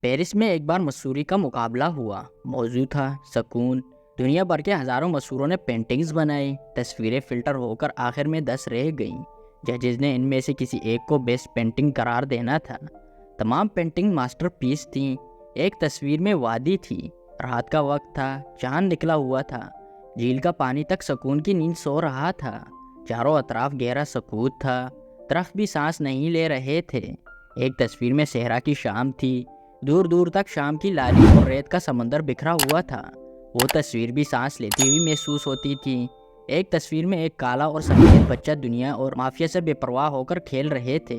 Paris میں ایک بار مصوری کا مقابلہ ہوا۔ موضوع تھا سکون۔ دنیا بھر کے ہزاروں مصوروں نے پینٹنگز بنائی۔ تصویریں فلٹر ہو کر آخر میں 10 رہ گئیں۔ ججز نے ان میں سے کسی ایک کو بیسٹ پینٹنگ قرار دینا تھا۔ تمام پینٹنگ ماسٹر پیس تھیں۔ ایک تصویر میں وادی تھی، رات کا وقت تھا، چاند نکلا ہوا تھا، جھیل کا پانی تک سکون کی نیند سو رہا تھا، چاروں اطراف گہرا سکوت تھا، درخت بھی سانس نہیں لے رہے تھے۔ ایک تصویر میں صحرا کی شام تھی، دور دور تک شام کی لالی اور ریت کا سمندر بکھرا ہوا تھا۔ وہ تصویر بھی سانس لیتی ہوئی محسوس ہوتی تھی۔ ایک تصویر میں ایک کالا اور سفید بچہ دنیا اور مافیا سے بے پرواہ ہو کر کھیل رہے تھے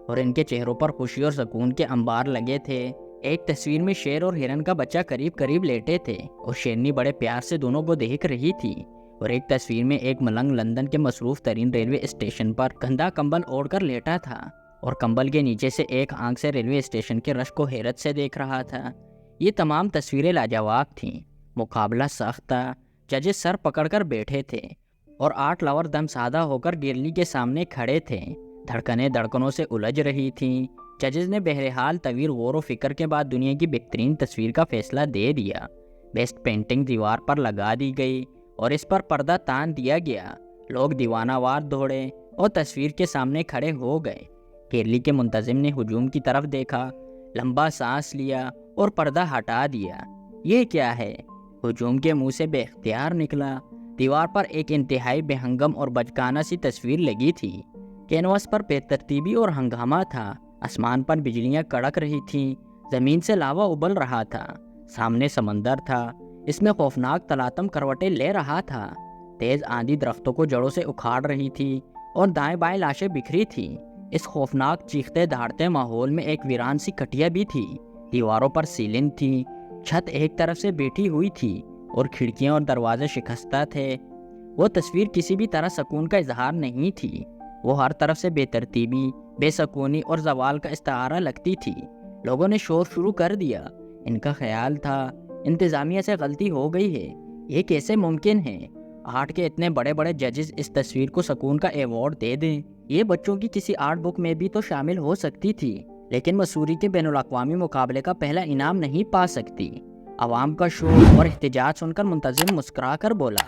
اور ان کے چہروں پر خوشی اور سکون کے انبار لگے تھے۔ ایک تصویر میں شیر اور ہرن کا بچہ قریب قریب لیٹے تھے اور شیرنی بڑے پیار سے دونوں کو دیکھ رہی تھی۔ اور ایک تصویر میں ایک ملنگ لندن کے مصروف ترین ریلوے اسٹیشن پر گندا کمبل اوڑھ کر لیٹا تھا اور کمبل کے نیچے سے ایک آنکھ سے ریلوے اسٹیشن کے رش کو حیرت سے دیکھ رہا تھا۔ یہ تمام تصویریں لاجواب تھیں۔ مقابلہ سخت تھا۔ ججز سر پکڑ کر بیٹھے تھے اور 8 لور دم سادہ ہو کر گیلری کے سامنے کھڑے تھے۔ دھڑکنیں دھڑکنوں سے الجھ رہی تھیں۔ ججز نے بہرحال طویل غور و فکر کے بعد دنیا کی بہترین تصویر کا فیصلہ دے دیا۔ بیسٹ پینٹنگ دیوار پر لگا دی گئی اور اس پر پردہ تان دیا گیا۔ لوگ دیوانہ وار دوڑے اور تصویر کے سامنے کھڑے ہو گئے۔ گیلری کے منتظم نے ہجوم کی طرف دیکھا، لمبا سانس لیا اور پردہ ہٹا دیا۔ یہ کیا ہے؟ ہجوم کے منہ سے بے اختیار نکلا۔ دیوار پر ایک انتہائی بے ہنگم اور بچکانہ سی تصویر لگی تھی۔ کینوس پر بے ترتیبی اور ہنگامہ تھا۔ آسمان پر بجلیاں کڑک رہی تھیں، زمین سے لاوا ابل رہا تھا، سامنے سمندر تھا، اس میں خوفناک تلاطم کروٹیں لے رہا تھا۔ تیز آندھی درختوں کو جڑوں سے اکھاڑ رہی تھی اور دائیں بائیں لاشیں بکھری تھیں۔ اس خوفناک چیختے دہاڑتے ماحول میں ایک ویران سی کٹیا بھی تھی۔ دیواروں پر سیلنگ تھی، چھت ایک طرف سے بیٹھی ہوئی تھی اور کھڑکیاں اور دروازے شکستہ تھے۔ وہ تصویر کسی بھی طرح سکون کا اظہار نہیں تھی۔ وہ ہر طرف سے بے ترتیبی، بے سکونی اور زوال کا استعارہ لگتی تھی۔ لوگوں نے شور شروع کر دیا۔ ان کا خیال تھا انتظامیہ سے غلطی ہو گئی ہے۔ یہ کیسے ممکن ہے؟ 8 کے اتنے بڑے بڑے ججز اس تصویر کو سکون کا ایوارڈ دے دیں۔ یہ بچوں کی کسی آرٹ بک میں بھی تو شامل ہو سکتی تھی، لیکن مصوری کے بین الاقوامی مقابلے کا پہلا انعام نہیں پا سکتی۔ عوام کا شور اور احتجاج سن کر منتظم مسکرا کر بولا،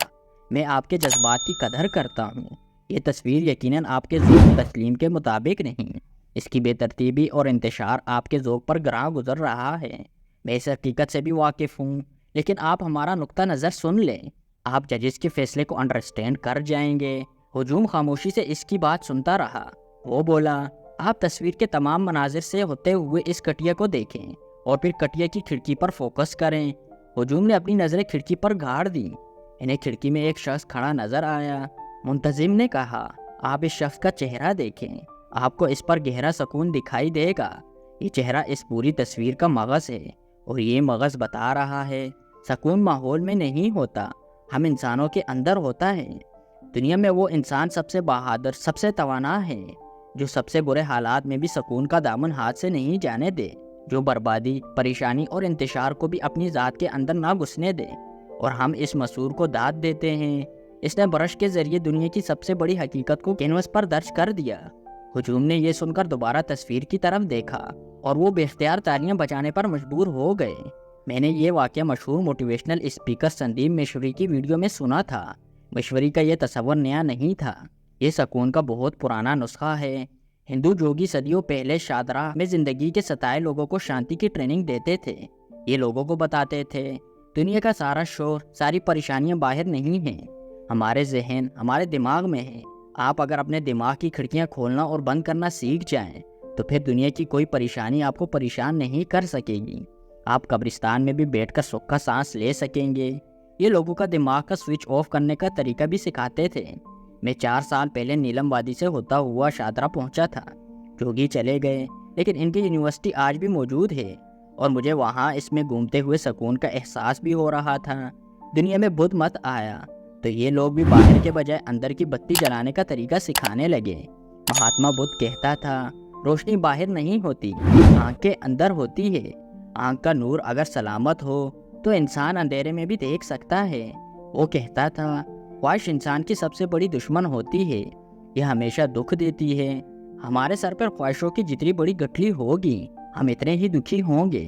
میں آپ کے جذبات کی قدر کرتا ہوں۔ یہ تصویر یقیناً آپ کے ذوق تسلیم کے مطابق نہیں۔ اس کی بے ترتیبی اور انتشار آپ کے ذوق پر گراں گزر رہا ہے۔ میں اس حقیقت سے بھی واقف ہوں، لیکن آپ ہمارا نقطہ نظر سن لیں۔ آپ ججز کے فیصلے کو انڈرسٹینڈ کر جائیں گے۔ ہجوم خاموشی سے اس کی بات سنتا رہا۔ وہ بولا، آپ تصویر کے تمام مناظر سے ہوتے ہوئے اس کٹیا کو دیکھیں اور پھر کٹیا کی کھڑکی پر فوکس کریں۔ ہجوم نے اپنی نظریں کھڑکی پر گاڑ دیں۔ انہیں کھڑکی میں ایک شخص کھڑا نظر آیا۔ منتظم نے کہا، آپ اس شخص کا چہرہ دیکھیں، آپ کو اس پر گہرا سکون دکھائی دے گا۔ یہ چہرہ اس پوری تصویر کا مغز ہے اور یہ مغز بتا رہا ہے سکون ماحول میں نہیں ہوتا، ہم انسانوں کے اندر ہوتا ہے۔ دنیا میں وہ انسان سب سے بہادر، سب سے توانا ہے جو سب سے برے حالات میں بھی سکون کا دامن ہاتھ سے نہیں جانے دے، جو بربادی، پریشانی اور انتشار کو بھی اپنی ذات کے اندر نہ گھسنے دے۔ اور ہم اس مصور کو داد دیتے ہیں۔ اس نے برش کے ذریعے دنیا کی سب سے بڑی حقیقت کو کینوس پر درج کر دیا۔ ہجوم نے یہ سن کر دوبارہ تصویر کی طرف دیکھا اور وہ بے اختیار تالیاں بجانے پر مجبور ہو گئے۔ میں نے یہ واقعہ مشہور موٹیویشنل اسپیکر سندیپ مشوری کی ویڈیو میں سنا تھا۔ مشوری کا یہ تصور نیا نہیں تھا، یہ سکون کا بہت پرانا نسخہ ہے۔ ہندو جوگی صدیوں پہلے شادراہ میں زندگی کے ستائے لوگوں کو شانتی کی ٹریننگ دیتے تھے۔ یہ لوگوں کو بتاتے تھے، دنیا کا سارا شور، ساری پریشانیاں باہر نہیں ہیں، ہمارے ذہن، ہمارے دماغ میں ہیں۔ آپ اگر اپنے دماغ کی کھڑکیاں کھولنا اور بند کرنا سیکھ جائیں تو پھر دنیا کی کوئی پریشانی آپ کو پریشان نہیں کر سکے گی۔ آپ قبرستان میں بھی بیٹھ کر سکھ کا سانس لے سکیں گے۔ یہ لوگوں کا دماغ کا سوئچ آف کرنے کا طریقہ بھی سکھاتے تھے۔ میں 4 سال پہلے نیلم وادی سے ہوتا ہوا شادرا پہنچا تھا۔ جوگی چلے گئے، لیکن ان کی یونیورسٹی آج بھی موجود ہے اور مجھے وہاں اس میں گھومتے ہوئے سکون کا احساس بھی ہو رہا تھا۔ دنیا میں بدھ مت آیا تو یہ لوگ بھی باہر کے بجائے اندر کی بتی جلانے کا طریقہ سکھانے لگے۔ مہاتما بدھ کہتا تھا، روشنی باہر نہیں ہوتی، آنکھ کے اندر ہوتی ہے۔ آنکھ کا نور اگر سلامت ہو تو انسان اندھیرے میں بھی دیکھ سکتا ہے۔ وہ کہتا تھا، خواہش انسان کی سب سے بڑی دشمن ہوتی ہے، یہ ہمیشہ دکھ دیتی ہے۔ ہمارے سر پر خواہشوں کی جتنی بڑی گٹھلی ہوگی، ہم اتنے ہی دکھی ہوں گے۔